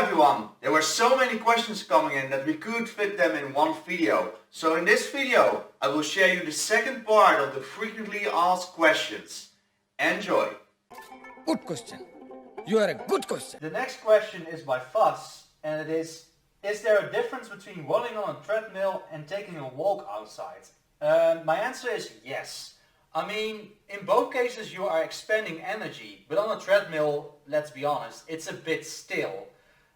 everyone! There were so many questions coming in that we could fit them in one video. So in this video I will share you the second part of the frequently asked questions. Enjoy! Good question. You are a good question. The next question is by Fuzz and it is there a difference between running on a treadmill and taking a walk outside? My answer is yes. I mean, in both cases you are expending energy, but on a treadmill, let's be honest, it's a bit still.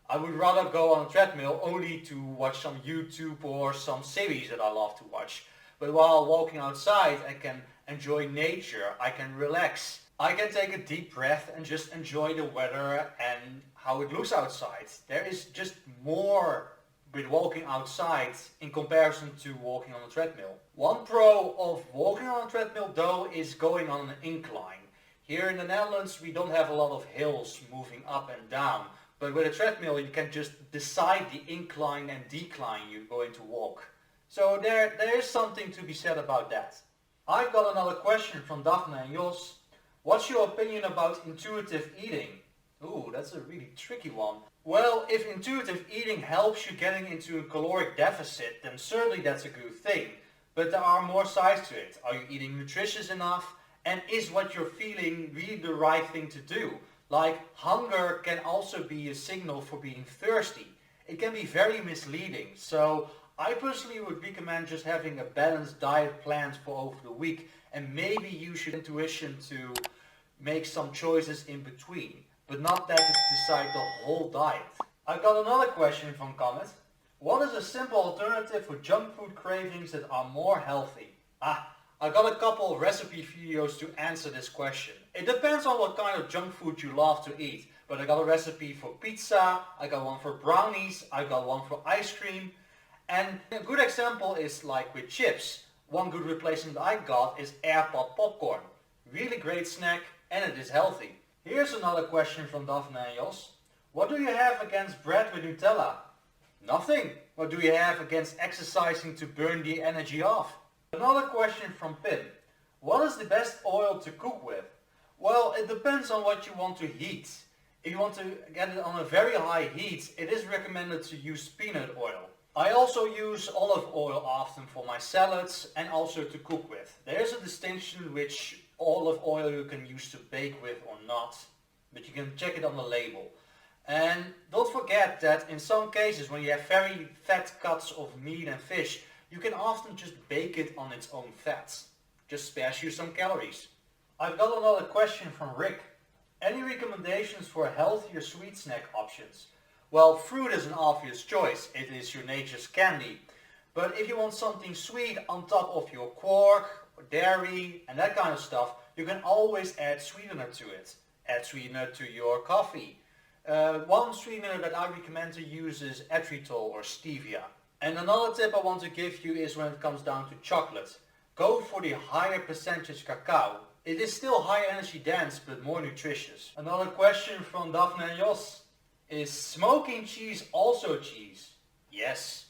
I would rather go on a treadmill only to watch some YouTube or some series that I love to watch. But while walking outside, I can enjoy nature, I can relax. I can take a deep breath and just enjoy the weather and how it looks outside. There is just more with walking outside in comparison to walking on a treadmill. One pro of walking on a treadmill though is going on an incline. Here in the Netherlands we don't have a lot of hills moving up and down, but with a treadmill you can just decide the incline and decline you're going to walk. So there is something to be said about that. I've got another question from Daphne and Jos. What's your opinion about intuitive eating? Ooh, that's a really tricky one. Well, if intuitive eating helps you getting into a caloric deficit, then certainly that's a good thing. But there are more sides to it. Are you eating nutritious enough? And is what you're feeling really the right thing to do? Like, hunger can also be a signal for being thirsty. It can be very misleading. So I personally would recommend just having a balanced diet planned for over the week and maybe use your intuition to make some choices in between, but not that it decide the whole diet. I got another question from Comet. What is a simple alternative for junk food cravings that are more healthy? I got a couple of recipe videos to answer this question. It depends on what kind of junk food you love to eat, but I got a recipe for pizza, I got one for brownies, I got one for ice cream, and a good example is like with chips. One good replacement I got is air pop popcorn. Really great snack and it is healthy. Here's another question from Daphne and Jos. What do you have against bread with Nutella? Nothing. What do you have against exercising to burn the energy off? Another question from Pim. What is the best oil to cook with? Well, it depends on what you want to heat. If you want to get it on a very high heat, it is recommended to use peanut oil. I also use olive oil often for my salads and also to cook with. There is a distinction which olive oil you can use to bake with or not, but you can check it on the label. And don't forget that in some cases when you have very fat cuts of meat and fish, you can often just bake it on its own fat. Just spares you some calories. I've got another question from Rick. Any recommendations for healthier sweet snack options? Well, fruit is an obvious choice. It is your nature's candy. But if you want something sweet on top of your quark, dairy and that kind of stuff, you can always add sweetener to it. Add sweetener to your coffee. One sweetener that I recommend to use is erythritol or stevia. And another tip I want to give you is when it comes down to chocolate. Go for the higher percentage cacao. It is still high energy dense but more nutritious. Another question from Daphne and Jos. Is smoking cheese also cheese? Yes.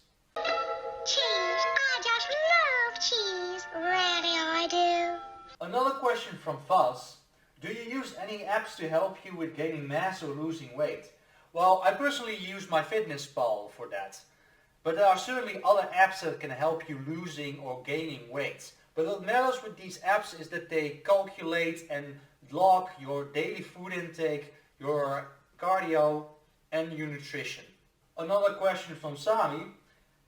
Cheese, I just love cheese. Really I do. Another question from Fuzz. Do you use any apps to help you with gaining mass or losing weight? Well, I personally use MyFitnessPal for that. But there are certainly other apps that can help you losing or gaining weight. But what matters with these apps is that they calculate and log your daily food intake, your cardio, and your nutrition. Another question from Sami.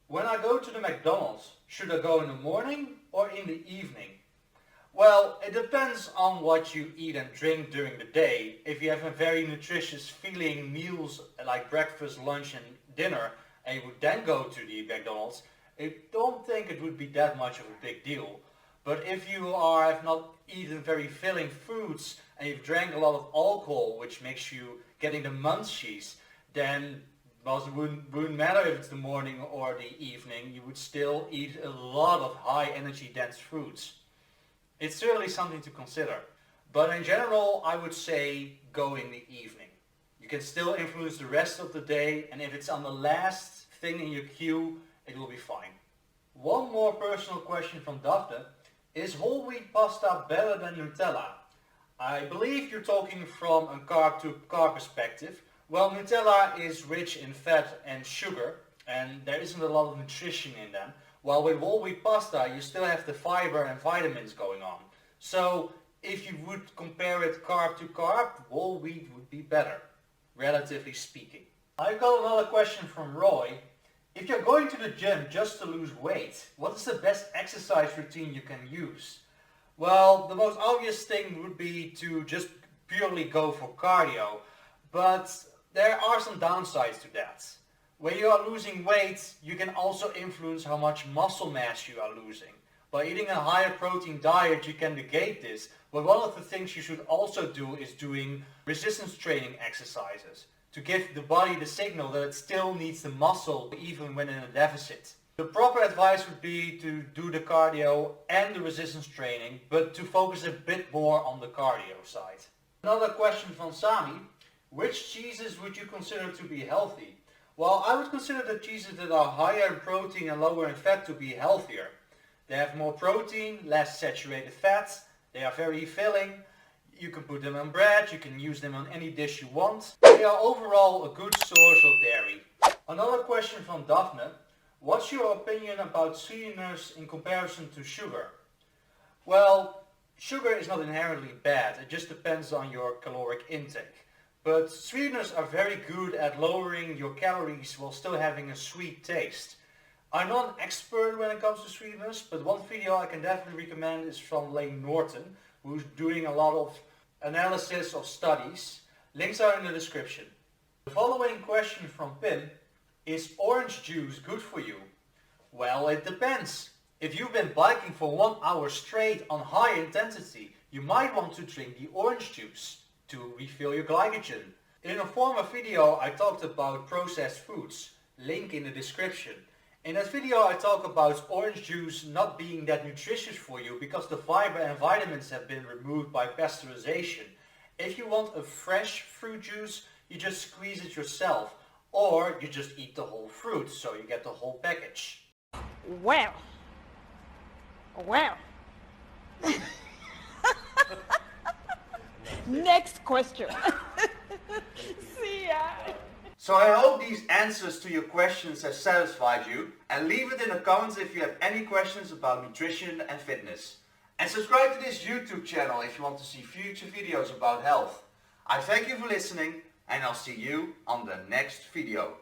When I go to the McDonald's, should I go in the morning or in the evening? Well, it depends on what you eat and drink during the day. If you have a very nutritious feeling meals like breakfast, lunch and dinner, and you would then go to the McDonald's, I don't think it would be that much of a big deal. But if you have not eaten very filling foods and you've drank a lot of alcohol, which makes you getting the munchies, then it wouldn't matter if it's the morning or the evening, you would still eat a lot of high energy dense foods. It's certainly something to consider. But in general, I would say go in the evening. You can still influence the rest of the day, and if it's on the last thing in your queue, it will be fine. One more personal question from Daphne. Is whole wheat pasta better than Nutella? I believe you're talking from a carb to carb perspective. Well, Nutella is rich in fat and sugar, and there isn't a lot of nutrition in them. While with whole wheat pasta, you still have the fiber and vitamins going on. So if you would compare it carb to carb, whole wheat would be better, relatively speaking. I've got another question from Roy. If you're going to the gym just to lose weight, what is the best exercise routine you can use? Well, the most obvious thing would be to just purely go for cardio, but there are some downsides to that. When you are losing weight, you can also influence how much muscle mass you are losing. By eating a higher protein diet, you can negate this, but one of the things you should also do is doing resistance training exercises to give the body the signal that it still needs the muscle even when in a deficit. The proper advice would be to do the cardio and the resistance training, but to focus a bit more on the cardio side. Another question from Sami. Which cheeses would you consider to be healthy? Well, I would consider the cheeses that are higher in protein and lower in fat to be healthier. They have more protein, less saturated fats, they are very filling. You can put them on bread, you can use them on any dish you want. They are overall a good source of dairy. Another question from Daphne. What's your opinion about sweeteners in comparison to sugar? Well, sugar is not inherently bad, it just depends on your caloric intake. But sweeteners are very good at lowering your calories while still having a sweet taste. I'm not an expert when it comes to sweeteners, but one video I can definitely recommend is from Lane Norton, who's doing a lot of analysis of studies. Links are in the description. The following question from Pim. Is orange juice good for you? Well, it depends. If you've been biking for 1 hour straight on high intensity, you might want to drink the orange juice to refill your glycogen. In a former video I talked about processed foods, link in the description. In that video I talk about orange juice not being that nutritious for you because the fiber and vitamins have been removed by pasteurization. If you want a fresh fruit juice, you just squeeze it yourself, or you just eat the whole fruit, so you get the whole package. Well. Next question. See ya. So I hope these answers to your questions have satisfied you, and leave it in the comments if you have any questions about nutrition and fitness. And subscribe to this YouTube channel if you want to see future videos about health. I thank you for listening, and I'll see you on the next video.